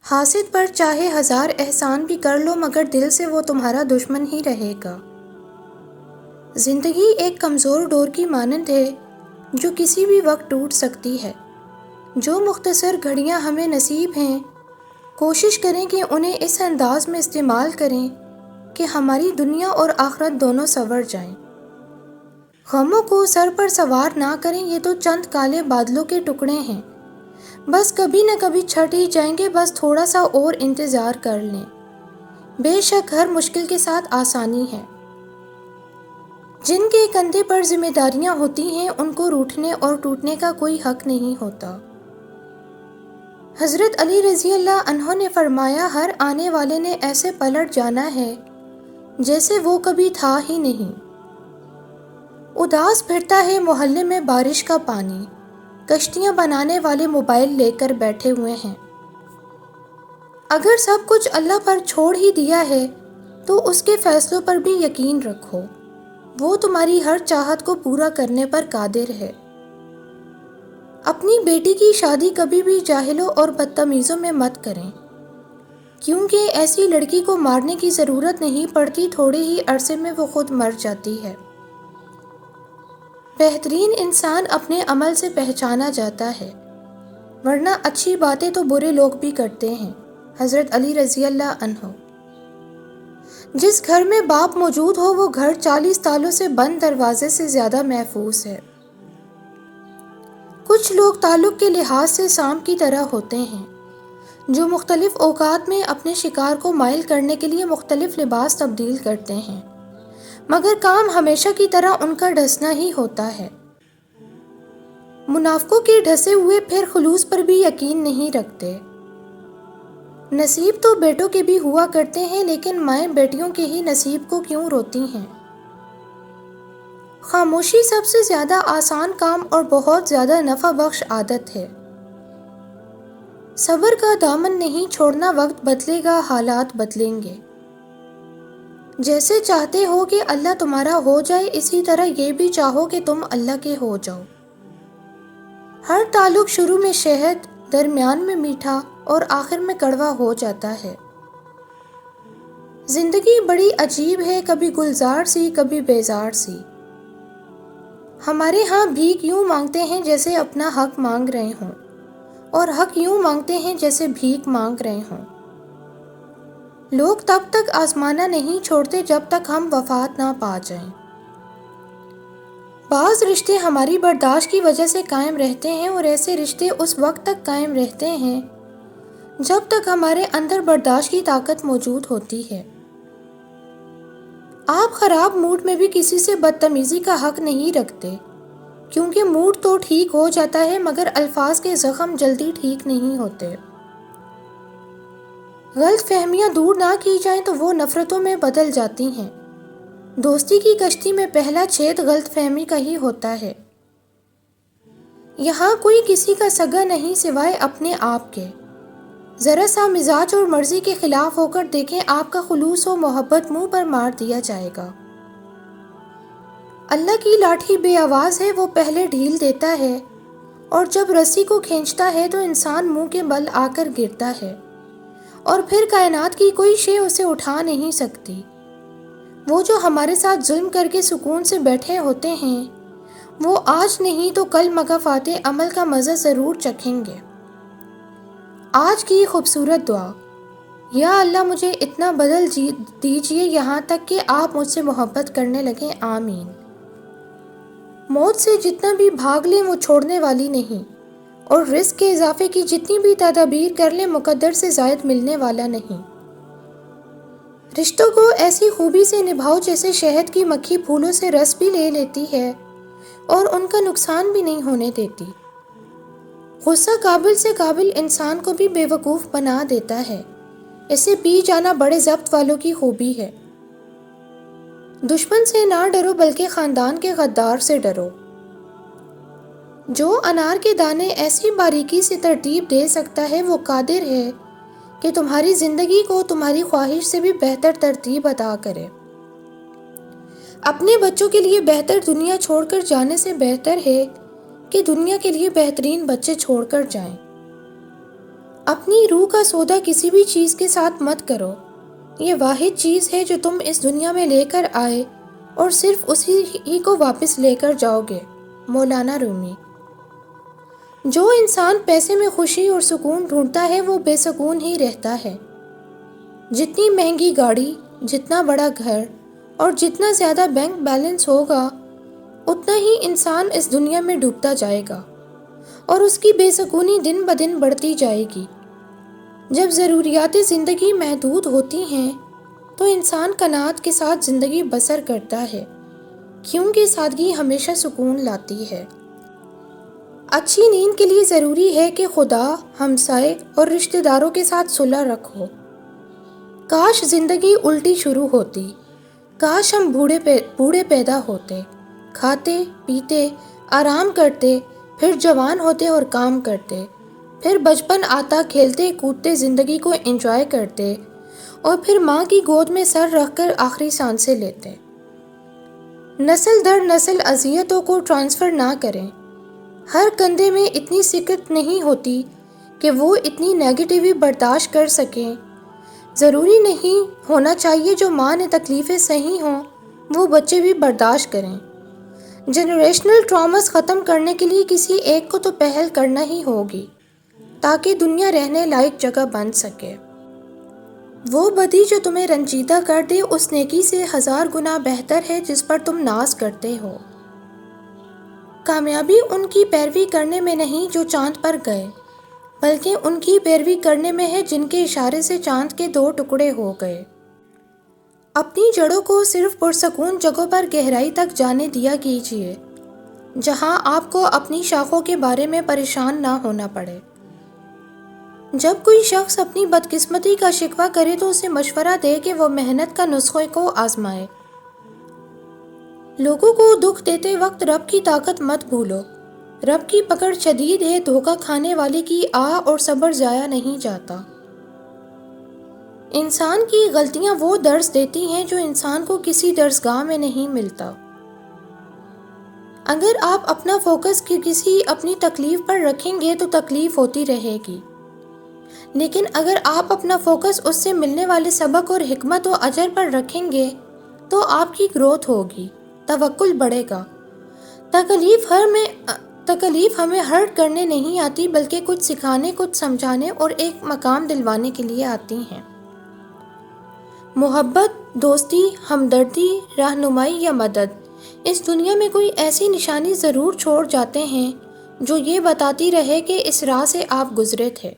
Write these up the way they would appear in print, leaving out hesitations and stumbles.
حاسد پر چاہے ہزار احسان بھی کر لو مگر دل سے وہ تمہارا دشمن ہی رہے گا۔ زندگی ایک کمزور ڈور کی مانند ہے جو کسی بھی وقت ٹوٹ سکتی ہے۔ جو مختصر گھڑیاں ہمیں نصیب ہیں، کوشش کریں کہ انہیں اس انداز میں استعمال کریں کہ ہماری دنیا اور آخرت دونوں سنور جائیں۔ غموں کو سر پر سوار نہ کریں، یہ تو چند کالے بادلوں کے ٹکڑے ہیں، بس کبھی نہ کبھی چھٹ ہی جائیں گے، بس تھوڑا سا اور انتظار کر لیں۔ بے شک ہر مشکل کے ساتھ آسانی ہے۔ جن کے کندھے پر ذمہ داریاں ہوتی ہیں ان کو روٹھنے اور ٹوٹنے کا کوئی حق نہیں ہوتا۔ حضرت علی رضی اللہ عنہ نے فرمایا، ہر آنے والے نے ایسے پلٹ جانا ہے جیسے وہ کبھی تھا ہی نہیں۔ اداس پھرتا ہے محلے میں بارش کا پانی، کشتیاں بنانے والے موبائل لے کر بیٹھے ہوئے ہیں۔ اگر سب کچھ اللہ پر چھوڑ ہی دیا ہے تو اس کے فیصلوں پر بھی یقین رکھو، وہ تمہاری ہر چاہت کو پورا کرنے پر قادر ہے۔ اپنی بیٹی کی شادی کبھی بھی جاہلوں اور بدتمیزوں میں مت کریں، کیونکہ ایسی لڑکی کو مارنے کی ضرورت نہیں پڑتی، تھوڑے ہی عرصے میں وہ خود مر جاتی ہے۔ بہترین انسان اپنے عمل سے پہچانا جاتا ہے، ورنہ اچھی باتیں تو برے لوگ بھی کرتے ہیں۔ حضرت علی رضی اللہ عنہ۔ جس گھر میں باپ موجود ہو وہ گھر 40 تالوں سے بند دروازے سے زیادہ محفوظ ہے۔ کچھ لوگ تعلق کے لحاظ سے سانپ کی طرح ہوتے ہیں جو مختلف اوقات میں اپنے شکار کو مائل کرنے کے لیے مختلف لباس تبدیل کرتے ہیں، مگر کام ہمیشہ کی طرح ان کا ڈھسنا ہی ہوتا ہے۔ منافقوں کے ڈھسے ہوئے پھر خلوص پر بھی یقین نہیں رکھتے۔ نصیب تو بیٹوں کے بھی ہوا کرتے ہیں، لیکن مائیں بیٹیوں کے ہی نصیب کو کیوں روتی ہیں؟ خاموشی سب سے زیادہ آسان کام اور بہت زیادہ نفع بخش عادت ہے۔ صبر کا دامن نہیں چھوڑنا، وقت بدلے گا، حالات بدلیں گے۔ جیسے چاہتے ہو کہ اللہ تمہارا ہو جائے، اسی طرح یہ بھی چاہو کہ تم اللہ کے ہو جاؤ۔ ہر تعلق شروع میں شہد، درمیان میں میٹھا اور آخر میں کڑوا ہو جاتا ہے۔ زندگی بڑی عجیب ہے، کبھی گلزار سی، کبھی بیزار سی۔ ہمارے ہاں بھیک یوں مانگتے ہیں جیسے اپنا حق مانگ رہے ہوں، اور حق یوں مانگتے ہیں جیسے بھیک مانگ رہے ہوں۔ لوگ تب تک آزمانا نہیں چھوڑتے جب تک ہم وفات نہ پا جائیں۔ بعض رشتے ہماری برداشت کی وجہ سے قائم رہتے ہیں، اور ایسے رشتے اس وقت تک قائم رہتے ہیں جب تک ہمارے اندر برداشت کی طاقت موجود ہوتی ہے۔ آپ خراب موڈ میں بھی کسی سے بدتمیزی کا حق نہیں رکھتے، کیونکہ موڈ تو ٹھیک ہو جاتا ہے مگر الفاظ کے زخم جلدی ٹھیک نہیں ہوتے۔ غلط فہمیاں دور نہ کی جائیں تو وہ نفرتوں میں بدل جاتی ہیں۔ دوستی کی کشتی میں پہلا چھید غلط فہمی کا ہی ہوتا ہے۔ یہاں کوئی کسی کا سگا نہیں سوائے اپنے آپ کے۔ ذرا سا مزاج اور مرضی کے خلاف ہو کر دیکھیں، آپ کا خلوص و محبت منہ پر مار دیا جائے گا۔ اللہ کی لاٹھی بے آواز ہے، وہ پہلے ڈھیل دیتا ہے، اور جب رسی کو کھینچتا ہے تو انسان منہ کے بل آ کر گرتا ہے، اور پھر کائنات کی کوئی شے اسے اٹھا نہیں سکتی۔ وہ جو ہمارے ساتھ ظلم کر کے سکون سے بیٹھے ہوتے ہیں، وہ آج نہیں تو کل مکافات عمل کا مزہ ضرور چکھیں گے۔ آج کی خوبصورت دعا: یا اللہ مجھے اتنا بدل دیجئے یہاں تک کہ آپ مجھ سے محبت کرنے لگیں، آمین۔ موت سے جتنا بھی بھاگ لیں وہ چھوڑنے والی نہیں، اور رزق کے اضافے کی جتنی بھی تدابیر کر لیں مقدر سے زائد ملنے والا نہیں۔ رشتوں کو ایسی خوبی سے نبھاؤ جیسے شہد کی مکھی پھولوں سے رس بھی لے لیتی ہے اور ان کا نقصان بھی نہیں ہونے دیتی۔ غصہ قابل سے قابل انسان کو بھی بے وقوف بنا دیتا ہے، اسے پی جانا بڑے ضبط والوں کی خوبی ہے۔ دشمن سے نہ ڈرو بلکہ خاندان کے غدار سے ڈرو۔ جو انار کے دانے ایسی باریکی سے ترتیب دے سکتا ہے وہ قادر ہے کہ تمہاری زندگی کو تمہاری خواہش سے بھی بہتر ترتیب عطا کرے۔ اپنے بچوں کے لیے بہتر دنیا چھوڑ کر جانے سے بہتر ہے کہ دنیا کے لیے بہترین بچے چھوڑ کر جائیں۔ اپنی روح کا سودا کسی بھی چیز کے ساتھ مت کرو، یہ واحد چیز ہے جو تم اس دنیا میں لے کر آئے اور صرف اسی ہی کو واپس لے کر جاؤ گے۔ مولانا رومی۔ جو انسان پیسے میں خوشی اور سکون ڈھونڈتا ہے وہ بے سکون ہی رہتا ہے۔ جتنی مہنگی گاڑی، جتنا بڑا گھر اور جتنا زیادہ بینک بیلنس ہوگا، اتنا ہی انسان اس دنیا میں ڈوبتا جائے گا اور اس کی بے سکونی دن بدن بڑھتی جائے گی۔ جب ضروریات زندگی محدود ہوتی ہیں تو انسان قناعت کے ساتھ زندگی بسر کرتا ہے، کیونکہ سادگی ہمیشہ سکون لاتی ہے۔ اچھی نیند کے لیے ضروری ہے کہ خدا، ہمسائے اور رشتہ داروں کے ساتھ صلح رکھو۔ کاش زندگی الٹی شروع ہوتی، کاش ہم بوڑھے پیدا ہوتے، کھاتے پیتے آرام کرتے، پھر جوان ہوتے اور کام کرتے، پھر بچپن آتا، کھیلتے کودتے زندگی کو انجوائے کرتے، اور پھر ماں کی گود میں سر رکھ کر آخری سانسیں لیتے۔ نسل در نسل اذیتوں کو ٹرانسفر نہ کریں۔ ہر کندھے میں اتنی سکت نہیں ہوتی کہ وہ اتنی نیگیٹیوی برداشت کر سکیں۔ ضروری نہیں ہونا چاہیے جو ماں نے تکلیفیں سہی ہوں وہ بچے بھی برداشت کریں۔ جنریشنل ٹراماز ختم کرنے کے لیے کسی ایک کو تو پہل کرنا ہی ہوگی تاکہ دنیا رہنے لائق جگہ بن سکے۔ وہ بدی جو تمہیں رنجیدہ کر دے اس نیکی سے 1000 گنا بہتر ہے جس پر تم ناز کرتے ہو۔ کامیابی ان کی پیروی کرنے میں نہیں جو چاند پر گئے، بلکہ ان کی پیروی کرنے میں ہے جن کے اشارے سے چاند کے 2 ٹکڑے ہو گئے۔ اپنی جڑوں کو صرف پرسکون جگہوں پر گہرائی تک جانے دیا کیجیے، جہاں آپ کو اپنی شاخوں کے بارے میں پریشان نہ ہونا پڑے۔ جب کوئی شخص اپنی بدقسمتی کا شکوہ کرے تو اسے مشورہ دے کہ وہ محنت کا نسخے کو آزمائے۔ لوگوں کو دکھ دیتے وقت رب کی طاقت مت بھولو۔ رب کی پکڑ شدید ہے، دھوکہ کھانے والے کی آہ اور صبر ضائع نہیں جاتا۔ انسان کی غلطیاں وہ درس دیتی ہیں جو انسان کو کسی درسگاہ میں نہیں ملتا۔ اگر آپ اپنا فوکس کسی اپنی تکلیف پر رکھیں گے تو تکلیف ہوتی رہے گی، لیکن اگر آپ اپنا فوکس اس سے ملنے والے سبق اور حکمت و اجر پر رکھیں گے تو آپ کی گروتھ ہوگی، توکل بڑھے گا۔ تکلیف ہمیں ہرٹ کرنے نہیں آتی بلکہ کچھ سکھانے، کچھ سمجھانے اور ایک مقام دلوانے کے لیے آتی ہیں۔ محبت، دوستی، ہمدردی، رہنمائی یا مدد، اس دنیا میں کوئی ایسی نشانی ضرور چھوڑ جاتے ہیں جو یہ بتاتی رہے کہ اس راہ سے آپ گزرے تھے۔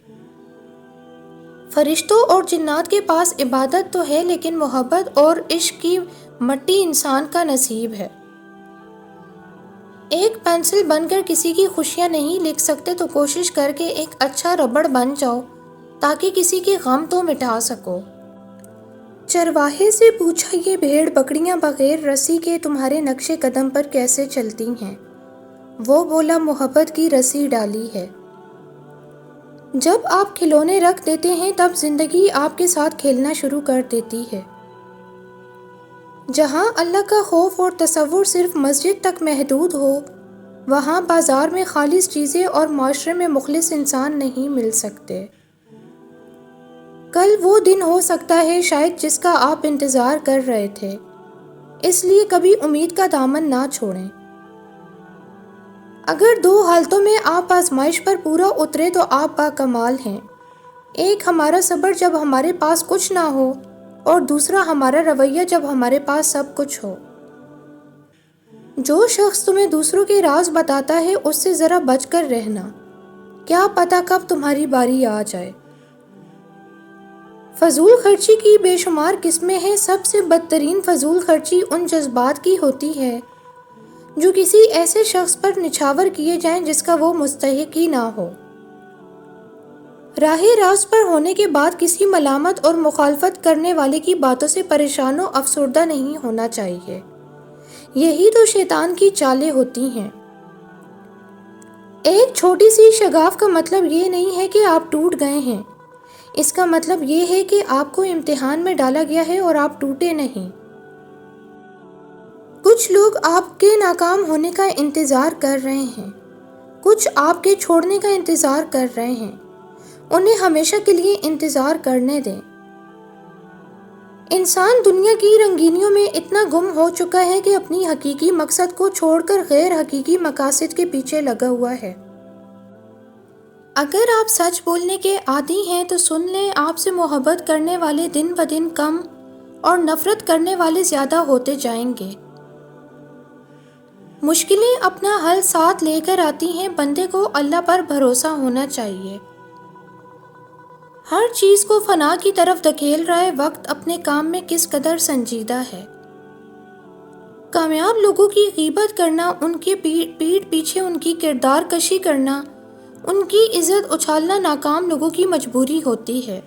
فرشتوں اور جنات کے پاس عبادت تو ہے لیکن محبت اور عشق کی مٹی انسان کا نصیب ہے۔ ایک پینسل بن کر کسی کی خوشیاں نہیں لکھ سکتے تو کوشش کر کے ایک اچھا ربڑ بن جاؤ تاکہ کسی کے غم تو مٹا سکو۔ چرواہے سے پوچھا یہ بھیڑ بکریاں بغیر رسی کے تمہارے نقش قدم پر کیسے چلتی ہیں؟ وہ بولا محبت کی رسی ڈالی ہے۔ جب آپ کھلونے رکھ دیتے ہیں تب زندگی آپ کے ساتھ کھیلنا شروع کر دیتی ہے۔ جہاں اللہ کا خوف اور تصور صرف مسجد تک محدود ہو، وہاں بازار میں خالص چیزیں اور معاشرے میں مخلص انسان نہیں مل سکتے۔ کل وہ دن ہو سکتا ہے شاید جس کا آپ انتظار کر رہے تھے، اس لیے کبھی امید کا دامن نہ چھوڑیں۔ اگر 2 حالتوں میں آپ آزمائش پر پورا اترے تو آپ باکمال ہیں۔ ایک ہمارا صبر جب ہمارے پاس کچھ نہ ہو، اور دوسرا ہمارا رویہ جب ہمارے پاس سب کچھ ہو۔ جو شخص تمہیں دوسروں کے راز بتاتا ہے اس سے ذرا بچ کر رہنا، کیا پتہ کب تمہاری باری آ جائے۔ فضول خرچی کی بے شمار قسمیں ہیں، سب سے بدترین فضول خرچی ان جذبات کی ہوتی ہے جو کسی ایسے شخص پر نچھاور کیے جائیں جس کا وہ مستحق ہی نہ ہو۔ راہ راست پر ہونے کے بعد کسی ملامت اور مخالفت کرنے والے کی باتوں سے پریشان و افسردہ نہیں ہونا چاہیے۔ یہی تو شیطان کی چالیں ہوتی ہیں۔ ایک چھوٹی سی شگاف کا مطلب یہ نہیں ہے کہ آپ ٹوٹ گئے ہیں، اس کا مطلب یہ ہے کہ آپ کو امتحان میں ڈالا گیا ہے اور آپ ٹوٹے نہیں۔ کچھ لوگ آپ کے ناکام ہونے کا انتظار کر رہے ہیں، کچھ آپ کے چھوڑنے کا انتظار کر رہے ہیں، انہیں ہمیشہ کے لیے انتظار کرنے دیں۔ انسان دنیا کی رنگینیوں میں اتنا گم ہو چکا ہے کہ اپنی حقیقی مقصد کو چھوڑ کر غیر حقیقی مقاصد کے پیچھے لگا ہوا ہے۔ اگر آپ سچ بولنے کے عادی ہیں تو سن لیں، آپ سے محبت کرنے والے دن بدن کم اور نفرت کرنے والے زیادہ ہوتے جائیں گے۔ مشکلیں اپنا حل ساتھ لے کر آتی ہیں، بندے کو اللہ پر بھروسہ ہونا چاہیے۔ ہر چیز کو فنا کی طرف دھکیل رہا ہے، وقت اپنے کام میں کس قدر سنجیدہ ہے۔ کامیاب لوگوں کی غیبت کرنا، ان کے پیٹھ پیچھے ان کی کردار کشی کرنا، ان کی عزت اچھالنا ناکام لوگوں کی مجبوری ہوتی ہے۔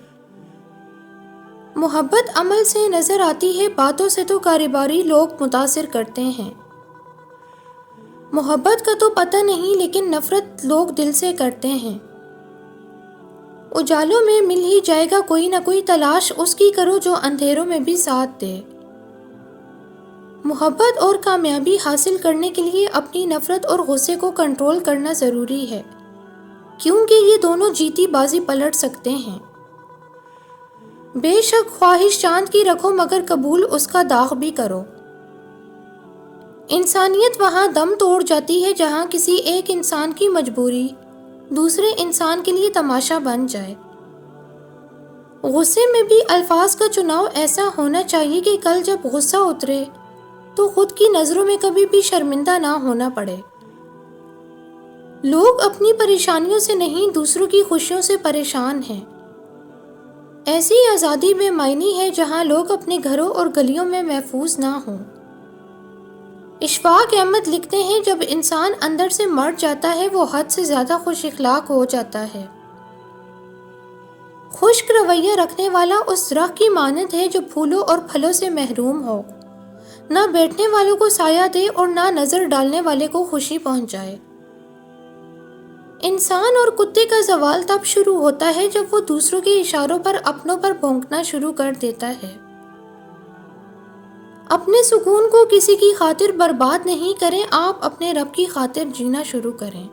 محبت عمل سے نظر آتی ہے، باتوں سے تو کاروباری لوگ متاثر کرتے ہیں۔ محبت کا تو پتہ نہیں، لیکن نفرت لوگ دل سے کرتے ہیں۔ اجالوں میں مل ہی جائے گا کوئی نہ کوئی، تلاش اس کی کرو جو اندھیروں میں بھی ساتھ دے۔ محبت اور کامیابی حاصل کرنے کے لیے اپنی نفرت اور غصے کو کنٹرول کرنا ضروری ہے، کیونکہ یہ دونوں جیتی بازی پلٹ سکتے ہیں۔ بے شک خواہش چاند کی رکھو، مگر قبول اس کا داغ بھی کرو۔ انسانیت وہاں دم توڑ جاتی ہے جہاں کسی ایک انسان کی مجبوری دوسرے انسان کے لیے تماشا بن جائے۔ غصے میں بھی الفاظ کا چناؤ ایسا ہونا چاہیے کہ کل جب غصہ اترے تو خود کی نظروں میں کبھی بھی شرمندہ نہ ہونا پڑے۔ لوگ اپنی پریشانیوں سے نہیں، دوسروں کی خوشیوں سے پریشان ہیں۔ ایسی آزادی بے معنی ہے جہاں لوگ اپنے گھروں اور گلیوں میں محفوظ نہ ہوں۔ اشفاق احمد لکھتے ہیں، جب انسان اندر سے مر جاتا ہے وہ حد سے زیادہ خوش اخلاق ہو جاتا ہے۔ خشک رویہ رکھنے والا اس درخت کی مانند ہے جو پھولوں اور پھلوں سے محروم ہو، نہ بیٹھنے والوں کو سایہ دے اور نہ نظر ڈالنے والے کو خوشی پہنچائے۔ انسان اور کتے کا زوال تب شروع ہوتا ہے جب وہ دوسروں کے اشاروں پر اپنوں پر بھونکنا شروع کر دیتا ہے۔ اپنے سکون کو کسی کی خاطر برباد نہیں کریں، آپ اپنے رب کی خاطر جینا شروع کریں۔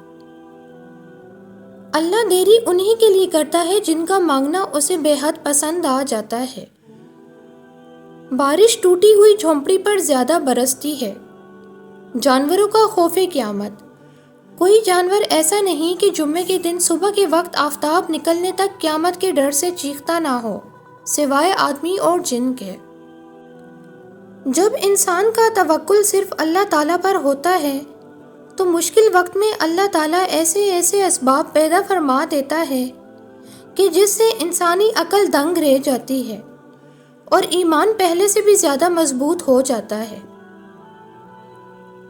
اللہ دیری انہی کے لیے کرتا ہے جن کا مانگنا اسے بے حد پسند آ جاتا ہے۔ بارش ٹوٹی ہوئی جھونپڑی پر زیادہ برستی ہے۔ جانوروں کا خوف قیامت۔ کوئی جانور ایسا نہیں کہ جمعے کے دن صبح کے وقت آفتاب نکلنے تک قیامت کے ڈر سے چیختا نہ ہو، سوائے آدمی اور جن کے۔ جب انسان کا توکل صرف اللہ تعالیٰ پر ہوتا ہے تو مشکل وقت میں اللہ تعالیٰ ایسے ایسے اسباب پیدا فرما دیتا ہے کہ جس سے انسانی عقل دنگ رہ جاتی ہے اور ایمان پہلے سے بھی زیادہ مضبوط ہو جاتا ہے۔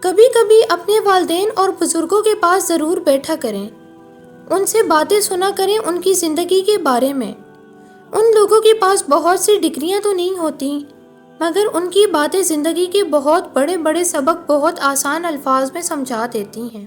کبھی کبھی اپنے والدین اور بزرگوں کے پاس ضرور بیٹھا کریں، ان سے باتیں سنا کریں ان کی زندگی کے بارے میں۔ ان لوگوں کے پاس بہت سی ڈگریاں تو نہیں ہوتی، مگر ان کی باتیں زندگی کے بہت بڑے بڑے سبق بہت آسان الفاظ میں سمجھا دیتی ہیں۔